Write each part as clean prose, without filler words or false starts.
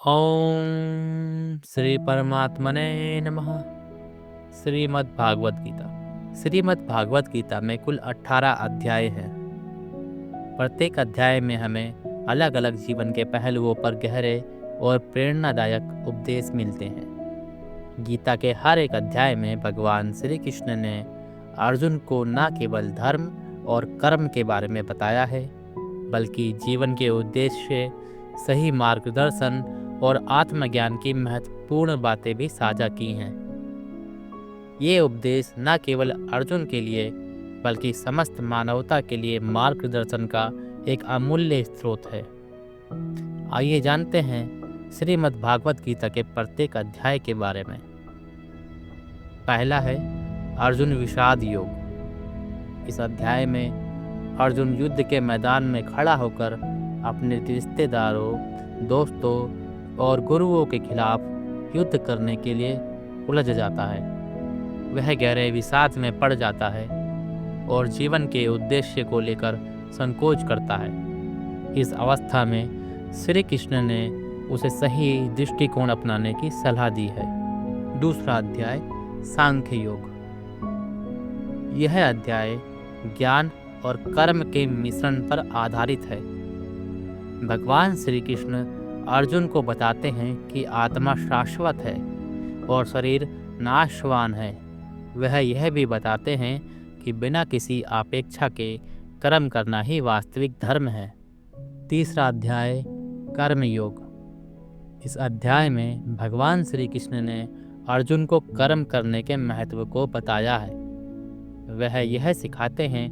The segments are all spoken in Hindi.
ओम श्री परमात्मने नमः। श्रीमद् भागवत गीता। श्रीमद् भागवत गीता में कुल 18 अध्याय हैं। प्रत्येक अध्याय में हमें अलग अलग जीवन के पहलुओं पर गहरे और प्रेरणादायक उपदेश मिलते हैं। गीता के हर एक अध्याय में भगवान श्री कृष्ण ने अर्जुन को न केवल धर्म और कर्म के बारे में बताया है, बल्कि जीवन के उद्देश्य, सही मार्गदर्शन और आत्मज्ञान की महत्वपूर्ण बातें भी साझा की हैं। ये उपदेश न केवल अर्जुन के लिए बल्कि समस्त मानवता के लिए मार्गदर्शन का एक अमूल्य स्रोत है। आइए जानते हैं श्रीमद् भागवत गीता के प्रत्येक अध्याय के बारे में। पहला है अर्जुन विषाद योग। इस अध्याय में अर्जुन युद्ध के मैदान में खड़ा होकर अपने रिश्तेदारों, दोस्तों और गुरुओं के खिलाफ युद्ध करने के लिए उलझ जाता है। वह गहरे विषाद में पड़ जाता है और जीवन के उद्देश्य को लेकर संकोच करता है। इस अवस्था में श्री कृष्ण ने उसे सही दृष्टिकोण अपनाने की सलाह दी है। दूसरा अध्याय सांख्य योग। यह अध्याय ज्ञान और कर्म के मिश्रण पर आधारित है। भगवान श्री कृष्ण अर्जुन को बताते हैं कि आत्मा शाश्वत है और शरीर नाशवान है। वह यह भी बताते हैं कि बिना किसी अपेक्षा के कर्म करना ही वास्तविक धर्म है। तीसरा अध्याय कर्म योग। इस अध्याय में भगवान श्री कृष्ण ने अर्जुन को कर्म करने के महत्व को बताया है। वह यह सिखाते हैं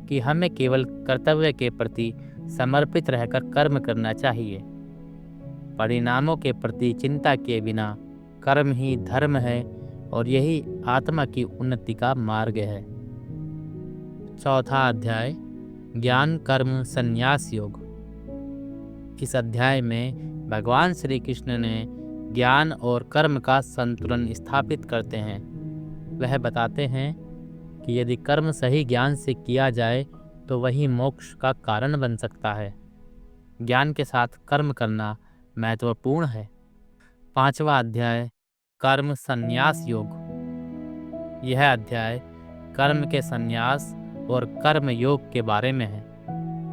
कि हमें केवल कर्तव्य के प्रति समर्पित रहकर कर्म करना चाहिए। परिणामों के प्रति चिंता किए बिना कर्म ही धर्म है और यही आत्मा की उन्नति का मार्ग है। चौथा अध्याय ज्ञान कर्म संन्यास योग। इस अध्याय में भगवान श्री कृष्ण ने ज्ञान और कर्म का संतुलन स्थापित करते हैं। वह बताते हैं कि यदि कर्म सही ज्ञान से किया जाए तो वही मोक्ष का कारण बन सकता है। ज्ञान के साथ कर्म करना महत्वपूर्ण है। पांचवा अध्याय कर्म संन्यास योग। यह अध्याय कर्म के संन्यास और कर्म योग के बारे में है।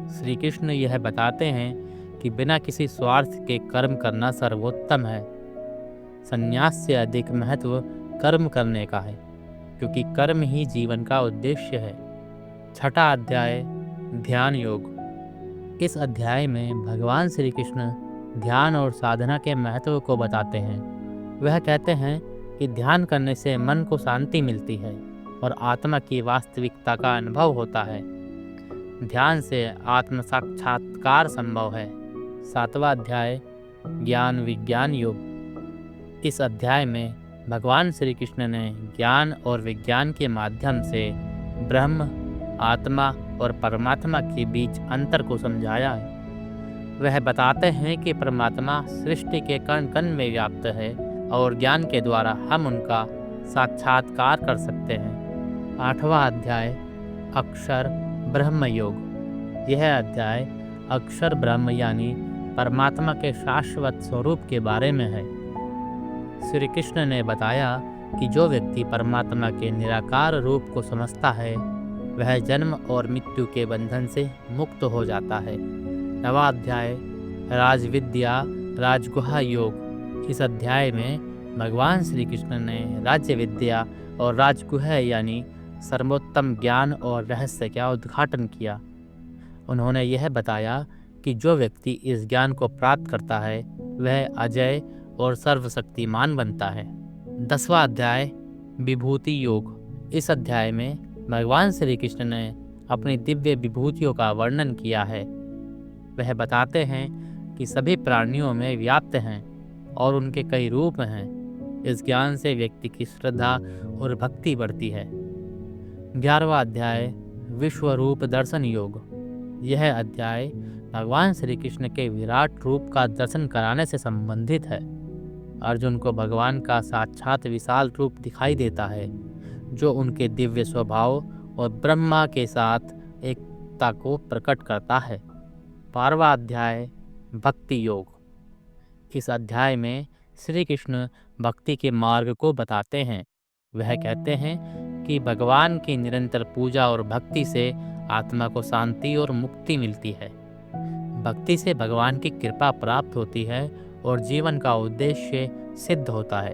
श्री कृष्ण यह बताते हैं कि बिना किसी स्वार्थ के कर्म करना सर्वोत्तम है। संन्यास से अधिक महत्व कर्म करने का है, क्योंकि कर्म ही जीवन का उद्देश्य है। छठा अध्याय ध्यान योग। इस अध्याय में भगवान श्री कृष्ण ध्यान और साधना के महत्व को बताते हैं। वह कहते हैं कि ध्यान करने से मन को शांति मिलती है और आत्मा की वास्तविकता का अनुभव होता है। ध्यान से आत्म साक्षात्कार संभव है। सातवां अध्याय ज्ञान विज्ञान योग। इस अध्याय में भगवान श्री कृष्ण ने ज्ञान और विज्ञान के माध्यम से ब्रह्म, आत्मा और परमात्मा के बीच अंतर को समझाया है। वह बताते हैं कि परमात्मा सृष्टि के कण कण में व्याप्त है और ज्ञान के द्वारा हम उनका साक्षात्कार कर सकते हैं। आठवां अध्याय अक्षर ब्रह्म योग। यह अध्याय अक्षर ब्रह्म यानी परमात्मा के शाश्वत स्वरूप के बारे में है। श्री कृष्ण ने बताया कि जो व्यक्ति परमात्मा के निराकार रूप को समझता है वह जन्म और मृत्यु के बंधन से मुक्त हो जाता है। नवा अध्याय राजविद्या राजगुहा योग। इस अध्याय में भगवान श्री कृष्ण ने राज्य विद्या और राजगुहा यानी सर्वोत्तम ज्ञान और रहस्य का उद्घाटन किया। उन्होंने यह बताया कि जो व्यक्ति इस ज्ञान को प्राप्त करता है वह अजय और सर्वशक्तिमान बनता है। 10वां अध्याय विभूति योग। इस अध्याय में भगवान श्री कृष्ण ने अपनी दिव्य विभूतियों का वर्णन किया है। वह बताते हैं कि सभी प्राणियों में व्याप्त हैं और उनके कई रूप हैं। इस ज्ञान से व्यक्ति की श्रद्धा और भक्ति बढ़ती है। 11वां अध्याय विश्व रूप दर्शन योग। यह अध्याय भगवान श्री कृष्ण के विराट रूप का दर्शन कराने से संबंधित है। अर्जुन को भगवान का साक्षात विशाल रूप दिखाई देता है, जो उनके दिव्य स्वभाव और ब्रह्मा के साथ एकता को प्रकट करता है। 12वां अध्याय भक्ति योग। इस अध्याय में श्री कृष्ण भक्ति के मार्ग को बताते हैं। वह कहते हैं कि भगवान की निरंतर पूजा और भक्ति से आत्मा को शांति और मुक्ति मिलती है। भक्ति से भगवान की कृपा प्राप्त होती है और जीवन का उद्देश्य सिद्ध होता है।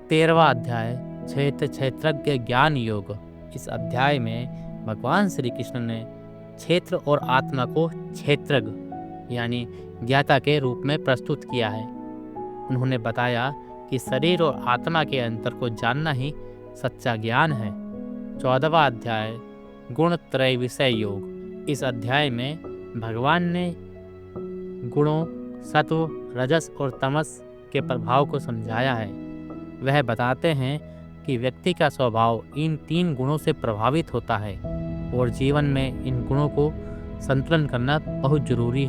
13वां अध्याय क्षेत्रज्ञ ज्ञान योग। इस अध्याय में भगवान श्री कृष्ण ने क्षेत्र और आत्मा को क्षेत्रज्ञ यानी ज्ञाता के रूप में प्रस्तुत किया है। उन्होंने बताया कि शरीर और आत्मा के अंतर को जानना ही सच्चा ज्ञान है। 14वां अध्याय गुण त्रय विषय योग। इस अध्याय में भगवान ने गुणों सत्व, रजस और तमस के प्रभाव को समझाया है। वह बताते हैं कि व्यक्ति का स्वभाव इन 3 गुणों से प्रभावित होता है और जीवन में इन गुणों को संतुलन करना बहुत जरूरी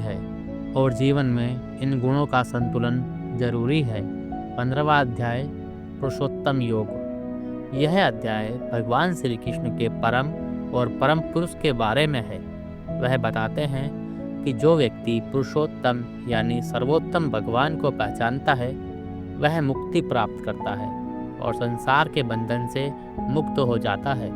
है। 15वां अध्याय पुरुषोत्तम योग। यह अध्याय भगवान श्री कृष्ण के परम और परम पुरुष के बारे में है। वह बताते हैं कि जो व्यक्ति पुरुषोत्तम यानी सर्वोत्तम भगवान को पहचानता है वह मुक्ति प्राप्त करता है और संसार के बंधन से मुक्त हो जाता है।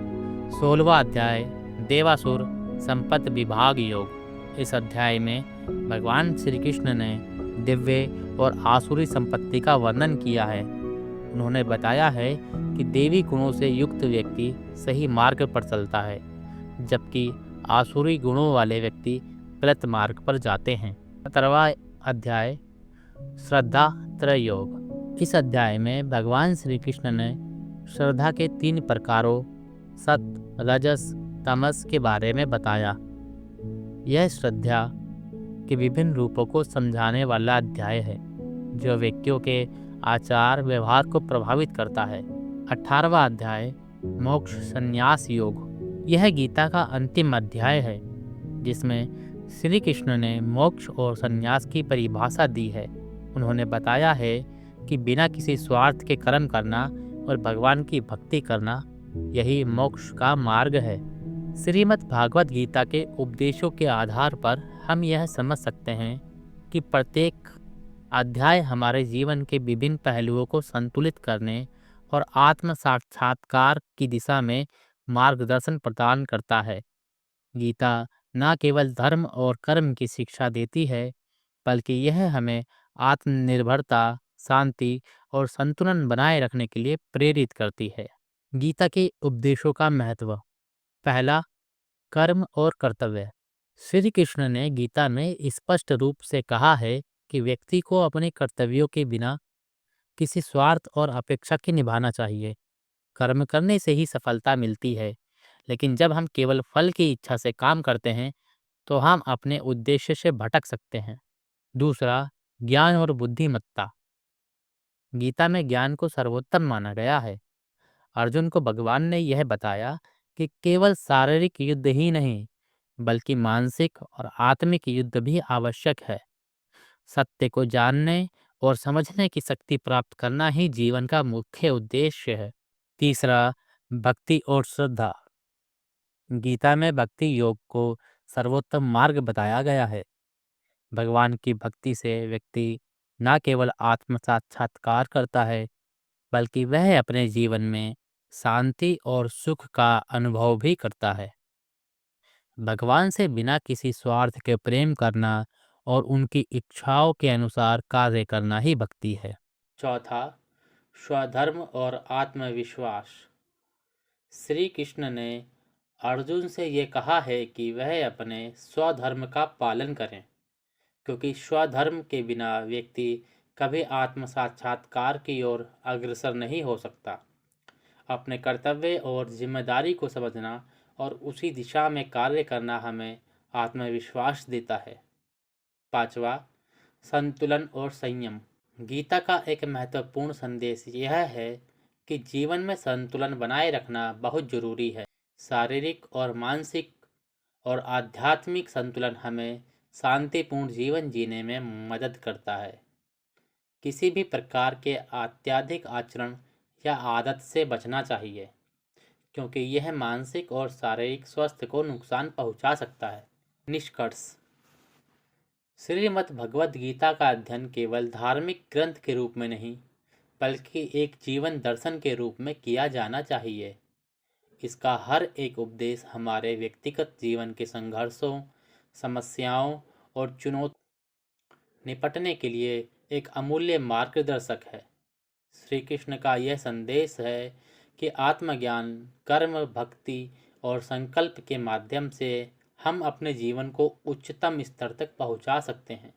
16वां अध्याय देवासुर संपत्ति विभाग योग। इस अध्याय में भगवान श्री कृष्ण ने दिव्य और आसुरी संपत्ति का वर्णन किया है। उन्होंने बताया है कि देवी गुणों से युक्त व्यक्ति सही मार्ग पर चलता है, जबकि आसुरी गुणों वाले व्यक्ति गलत मार्ग पर जाते हैं। 17वां अध्याय श्रद्धा त्रय योग। इस अध्याय में भगवान श्री कृष्ण ने श्रद्धा के 3 प्रकारों सत, रजस, तमस के बारे में बताया। यह श्रद्धा के विभिन्न रूपों को समझाने वाला अध्याय है जो व्यक्तियों के आचार व्यवहार को प्रभावित करता है। 18वां अध्याय मोक्ष संन्यास योग। यह गीता का अंतिम अध्याय है जिसमें श्री कृष्ण ने मोक्ष और संन्यास की परिभाषा दी है। उन्होंने बताया है कि बिना किसी स्वार्थ के कर्म करना और भगवान की भक्ति करना यही मोक्ष का मार्ग है। श्रीमद् भागवत गीता के उपदेशों के आधार पर हम यह समझ सकते हैं कि प्रत्येक अध्याय हमारे जीवन के विभिन्न पहलुओं को संतुलित करने और आत्म साक्षात्कार की दिशा में मार्गदर्शन प्रदान करता है। गीता न केवल धर्म और कर्म की शिक्षा देती है, बल्कि यह हमें आत्मनिर्भरता, शांति और संतुलन बनाए रखने के लिए प्रेरित करती है। गीता के उपदेशों का महत्व। पहला, कर्म और कर्तव्य। श्री कृष्ण ने गीता में स्पष्ट रूप से कहा है कि व्यक्ति को अपने कर्तव्यों के बिना किसी स्वार्थ और अपेक्षा के निभाना चाहिए। कर्म करने से ही सफलता मिलती है, लेकिन जब हम केवल फल की इच्छा से काम करते हैं तो हम अपने उद्देश्य से भटक सकते हैं। दूसरा, ज्ञान और बुद्धिमत्ता। गीता में ज्ञान को सर्वोत्तम माना गया है। अर्जुन को भगवान ने यह बताया कि केवल शारीरिक युद्ध ही नहीं, बल्कि मानसिक और आत्मिक युद्ध भी आवश्यक है। सत्य को जानने और समझने की शक्ति प्राप्त करना ही जीवन का मुख्य उद्देश्य है। तीसरा, भक्ति और श्रद्धा। गीता में भक्ति योग को सर्वोत्तम मार्ग बताया गया है। भगवान की भक्ति से व्यक्ति न केवल आत्म साक्षात्कार करता है, बल्कि वह अपने जीवन में शांति और सुख का अनुभव भी करता है। भगवान से बिना किसी स्वार्थ के प्रेम करना और उनकी इच्छाओं के अनुसार कार्य करना ही भक्ति है। चौथा, स्वधर्म और आत्मविश्वास। श्री कृष्ण ने अर्जुन से ये कहा है कि वह अपने स्वधर्म का पालन करें, क्योंकि स्वधर्म के बिना व्यक्ति कभी आत्म साक्षात्कार की ओर अग्रसर नहीं हो सकता। अपने कर्तव्य और जिम्मेदारी को समझना और उसी दिशा में कार्य करना हमें आत्मविश्वास देता है। पांचवा, संतुलन और संयम। गीता का एक महत्वपूर्ण संदेश यह है कि जीवन में संतुलन बनाए रखना बहुत जरूरी है। शारीरिक और मानसिक और आध्यात्मिक संतुलन हमें शांतिपूर्ण जीवन जीने में मदद करता है। किसी भी प्रकार के अत्यधिक आचरण या आदत से बचना चाहिए, क्योंकि यह मानसिक और शारीरिक स्वास्थ्य को नुकसान पहुंचा सकता है। निष्कर्ष। श्रीमद् भगवद गीता का अध्ययन केवल धार्मिक ग्रंथ के रूप में नहीं, बल्कि एक जीवन दर्शन के रूप में किया जाना चाहिए। इसका हर एक उपदेश हमारे व्यक्तिगत जीवन के संघर्षों, समस्याओं और चुनौतियों निपटने के लिए एक अमूल्य मार्गदर्शक है। श्री कृष्ण का यह संदेश है कि आत्मज्ञान, कर्म, भक्ति और संकल्प के माध्यम से हम अपने जीवन को उच्चतम स्तर तक पहुंचा सकते हैं।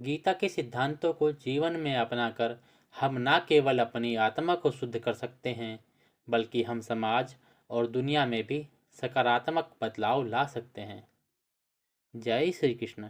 गीता के सिद्धांतों को जीवन में अपनाकर हम न केवल अपनी आत्मा को शुद्ध कर सकते हैं, बल्कि हम समाज और दुनिया में भी सकारात्मक बदलाव ला सकते हैं। जय श्री कृष्ण।